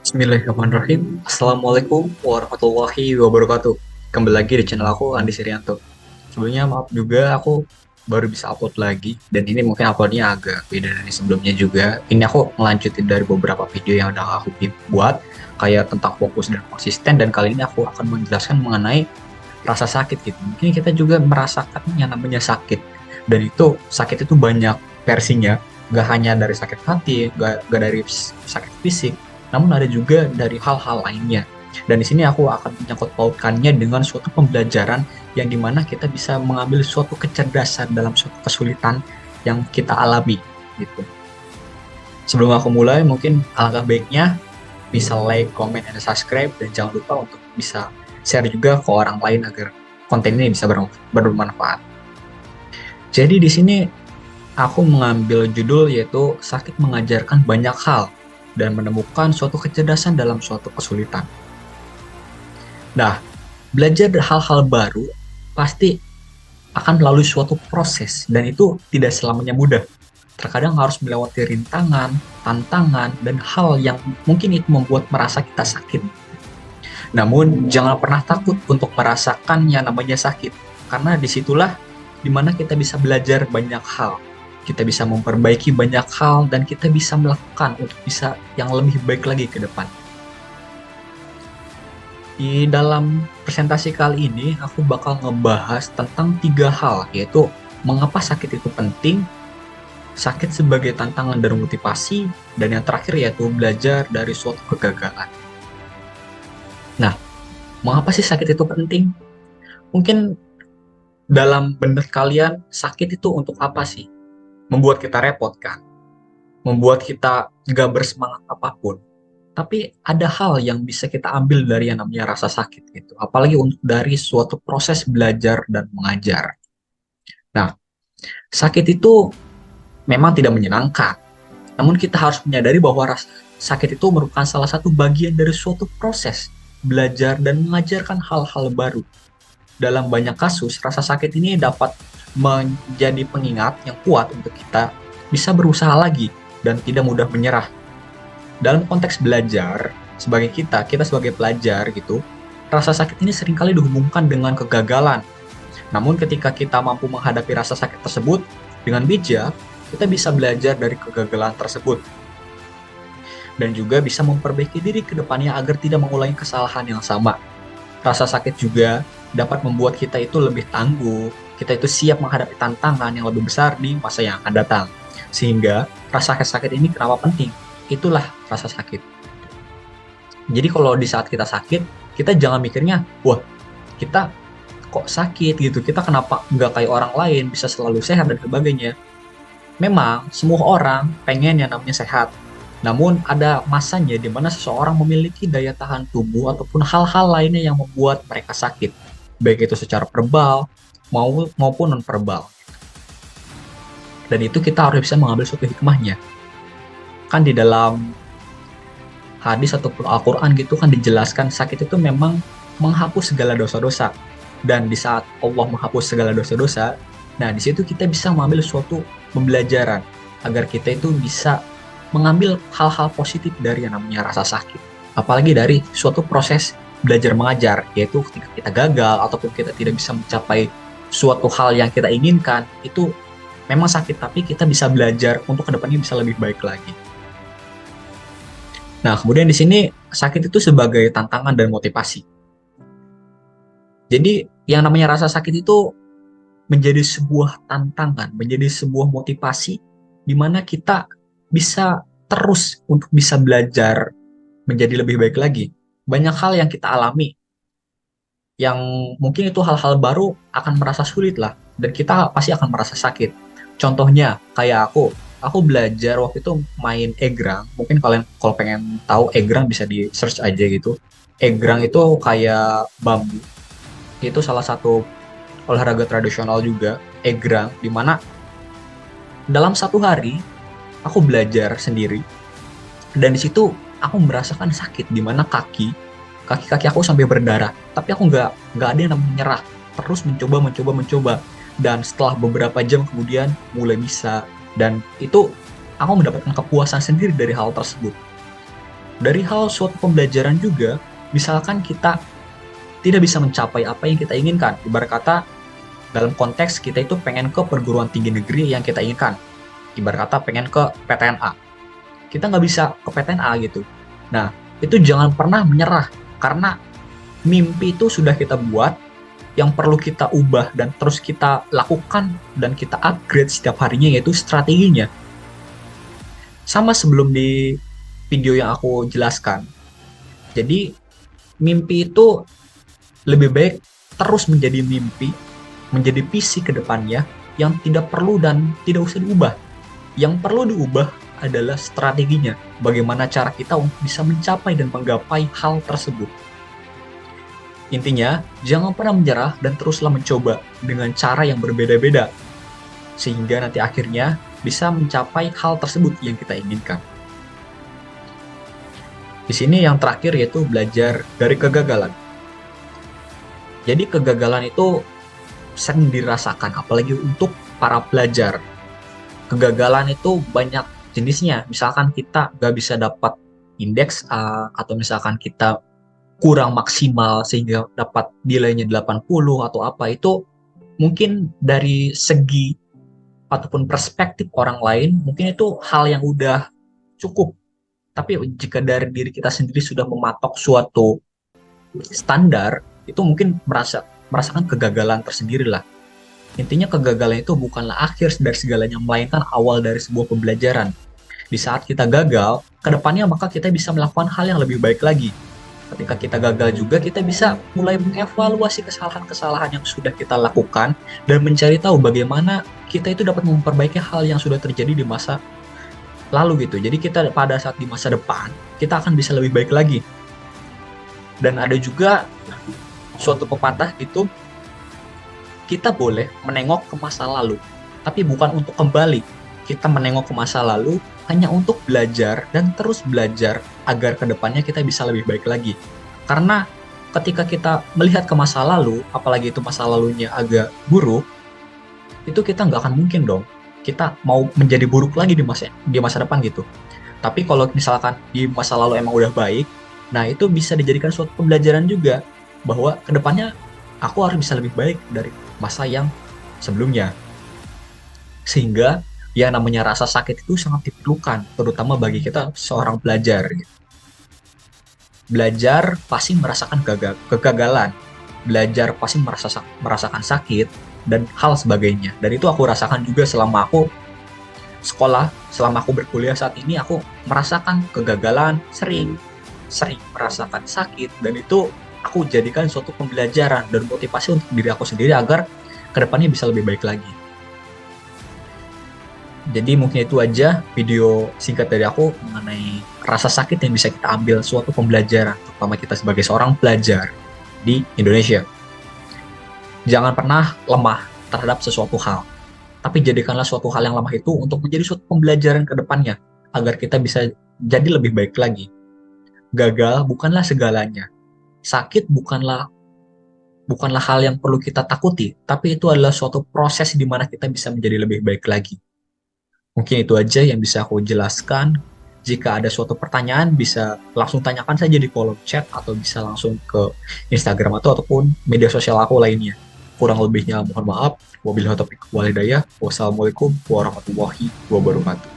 Bismillahirrahmanirrahim. Assalamualaikum warahmatullahi wabarakatuh. Kembali lagi di channel aku, Andi Sirianto. Sebelumnya maaf juga aku baru bisa upload lagi, dan ini mungkin uploadnya agak beda dari sebelumnya juga. Ini aku melanjutin dari beberapa video yang udah aku buat, kayak tentang fokus dan konsisten, dan kali ini aku akan menjelaskan mengenai rasa sakit gitu. Mungkin kita juga merasakan yang namanya sakit, dan itu sakit itu banyak versinya, gak hanya dari sakit hati, gak dari sakit fisik, namun ada juga dari hal-hal lainnya. Dan di sini aku akan menyangkut pautkannya dengan suatu pembelajaran yang dimana kita bisa mengambil suatu kecerdasan dalam suatu kesulitan yang kita alami gitu. Sebelum aku mulai, mungkin alangkah baiknya bisa like, comment, dan subscribe, dan jangan lupa untuk bisa share juga ke orang lain agar konten ini bisa bermanfaat. Jadi di sini aku mengambil judul yaitu sakit mengajarkan banyak hal dan menemukan suatu kecerdasan dalam suatu kesulitan. Nah, belajar hal-hal baru pasti akan melalui suatu proses dan itu tidak selamanya mudah. Terkadang harus melewati rintangan, tantangan, dan hal yang mungkin itu membuat merasa kita sakit. Namun, jangan pernah takut untuk merasakan yang namanya sakit, karena disitulah dimana kita bisa belajar banyak hal. Kita bisa memperbaiki banyak hal, dan kita bisa melakukan untuk bisa yang lebih baik lagi ke depan. Di dalam presentasi kali ini, aku bakal ngebahas tentang 3 hal, yaitu mengapa sakit itu penting, sakit sebagai tantangan dan motivasi, dan yang terakhir yaitu belajar dari suatu kegagalan. Nah, mengapa sih sakit itu penting? Mungkin dalam benak kalian, sakit itu untuk apa sih? Membuat kita repot kan? Membuat kita gak bersemangat apapun. Tapi ada hal yang bisa kita ambil dari yang namanya rasa sakit gitu. Apalagi untuk dari suatu proses belajar dan mengajar. Nah, sakit itu memang tidak menyenangkan. Namun kita harus menyadari bahwa rasa sakit itu merupakan salah satu bagian dari suatu proses belajar dan mengajarkan hal-hal baru. Dalam banyak kasus, rasa sakit ini dapat menjadi pengingat yang kuat untuk kita bisa berusaha lagi dan tidak mudah menyerah. Dalam konteks belajar, sebagai kita sebagai pelajar gitu, rasa sakit ini seringkali dihubungkan dengan kegagalan. Namun ketika kita mampu menghadapi rasa sakit tersebut dengan bijak, kita bisa belajar dari kegagalan tersebut. Dan juga bisa memperbaiki diri ke depannya agar tidak mengulangi kesalahan yang sama. Rasa sakit juga dapat membuat kita itu lebih tangguh, kita itu siap menghadapi tantangan yang lebih besar di masa yang akan datang. Sehingga rasa sakit ini kenapa penting? Itulah rasa sakit. Jadi kalau di saat kita sakit, kita jangan mikirnya, wah kita kok sakit gitu, kita kenapa nggak kayak orang lain bisa selalu sehat dan sebagainya. Memang semua orang pengen yang namanya sehat, namun ada masanya di mana seseorang memiliki daya tahan tubuh ataupun hal-hal lainnya yang membuat mereka sakit, baik itu secara verbal maupun non-verbal. Dan itu kita harus bisa mengambil suatu hikmahnya. Kan di dalam hadis ataupun Al-Quran gitu kan dijelaskan sakit itu memang menghapus segala dosa-dosa. Dan di saat Allah menghapus segala dosa-dosa, nah di situ kita bisa mengambil suatu pembelajaran agar kita itu bisa mengambil hal-hal positif dari yang namanya rasa sakit. Apalagi dari suatu proses belajar mengajar, yaitu ketika kita gagal ataupun kita tidak bisa mencapai suatu hal yang kita inginkan, itu memang sakit, tapi kita bisa belajar untuk kedepannya bisa lebih baik lagi. Nah, kemudian di sini sakit itu sebagai tantangan dan motivasi. Jadi, yang namanya rasa sakit itu menjadi sebuah tantangan, menjadi sebuah motivasi di mana kita bisa terus untuk bisa belajar menjadi lebih baik lagi. Banyak hal yang kita alami yang mungkin itu hal-hal baru akan merasa sulit lah, dan kita pasti akan merasa sakit. Contohnya kayak aku belajar waktu itu main egrang. Mungkin kalian kalau pengen tahu egrang bisa di search aja gitu. Egrang itu kayak bambu. Itu salah satu olahraga tradisional juga, egrang, dimana dalam satu hari aku belajar sendiri, dan di situ aku merasakan sakit di mana kaki aku sampai berdarah, tapi aku nggak ada yang namanya menyerah, terus mencoba, dan setelah beberapa jam kemudian mulai bisa, dan itu aku mendapatkan kepuasan sendiri dari hal tersebut. Dari hal suatu pembelajaran juga, misalkan kita tidak bisa mencapai apa yang kita inginkan. Ibarat kata, dalam konteks kita itu pengen ke perguruan tinggi negeri yang kita inginkan. Ibarat kata pengen ke PTNA. Kita nggak bisa ke PTNA gitu. Nah, itu jangan pernah menyerah. Karena mimpi itu sudah kita buat, yang perlu kita ubah dan terus kita lakukan dan kita upgrade setiap harinya yaitu strateginya. Sama sebelum di video yang aku jelaskan. Jadi, mimpi itu lebih baik terus menjadi mimpi, menjadi visi ke depannya yang tidak perlu dan tidak usah diubah. Yang perlu diubah adalah strateginya, bagaimana cara kita untuk bisa mencapai dan menggapai hal tersebut. Intinya, jangan pernah menyerah dan teruslah mencoba dengan cara yang berbeda-beda, sehingga nanti akhirnya bisa mencapai hal tersebut yang kita inginkan. Di sini yang terakhir yaitu belajar dari kegagalan. Jadi kegagalan itu sering dirasakan, apalagi untuk para pelajar. Kegagalan itu banyak jenisnya. Misalkan kita nggak bisa dapat indeks A, atau misalkan kita kurang maksimal sehingga dapat nilainya 80 atau apa, itu mungkin dari segi ataupun perspektif orang lain mungkin itu hal yang udah cukup. Tapi jika dari diri kita sendiri sudah mematok suatu standar, itu mungkin merasakan kegagalan tersendiri lah. Intinya kegagalan itu bukanlah akhir dari segalanya, melainkan awal dari sebuah pembelajaran. Di saat kita gagal, kedepannya maka kita bisa melakukan hal yang lebih baik lagi. Ketika kita gagal juga, kita bisa mulai mengevaluasi kesalahan-kesalahan yang sudah kita lakukan dan mencari tahu bagaimana kita itu dapat memperbaiki hal yang sudah terjadi di masa lalu gitu. Jadi kita pada saat di masa depan, kita akan bisa lebih baik lagi. Dan ada juga suatu pepatah itu, kita boleh menengok ke masa lalu, tapi bukan untuk kembali. Kita menengok ke masa lalu hanya untuk belajar dan terus belajar agar kedepannya kita bisa lebih baik lagi. Karena ketika kita melihat ke masa lalu, apalagi itu masa lalunya agak buruk, itu kita nggak akan mungkin dong kita mau menjadi buruk lagi di masa depan gitu. Tapi kalau misalkan di masa lalu emang udah baik, nah itu bisa dijadikan suatu pembelajaran juga bahwa kedepannya aku harus bisa lebih baik dari masa yang sebelumnya. Sehingga yang namanya rasa sakit itu sangat diperlukan, terutama bagi kita seorang pelajar. Belajar pasti merasakan kegagalan, belajar pasti merasakan sakit, dan hal sebagainya. Dan itu aku rasakan juga selama aku sekolah, selama aku berkuliah saat ini, aku merasakan kegagalan, sering merasakan sakit, dan itu aku jadikan suatu pembelajaran dan motivasi untuk diri aku sendiri agar kedepannya bisa lebih baik lagi. Jadi mungkin itu aja video singkat dari aku mengenai rasa sakit yang bisa kita ambil suatu pembelajaran, terutama kita sebagai seorang pelajar di Indonesia. Jangan pernah lemah terhadap sesuatu hal, tapi jadikanlah suatu hal yang lemah itu untuk menjadi suatu pembelajaran ke depannya, agar kita bisa jadi lebih baik lagi. Gagal bukanlah segalanya. Sakit bukanlah hal yang perlu kita takuti, tapi itu adalah suatu proses di mana kita bisa menjadi lebih baik lagi. Mungkin itu aja yang bisa aku jelaskan. Jika ada suatu pertanyaan, bisa langsung tanyakan saja di kolom chat atau bisa langsung ke Instagram ataupun media sosial aku lainnya. Kurang lebihnya mohon maaf. Wabillahi taufiq wal hidayah. Wassalamualaikum warahmatullahi wabarakatuh.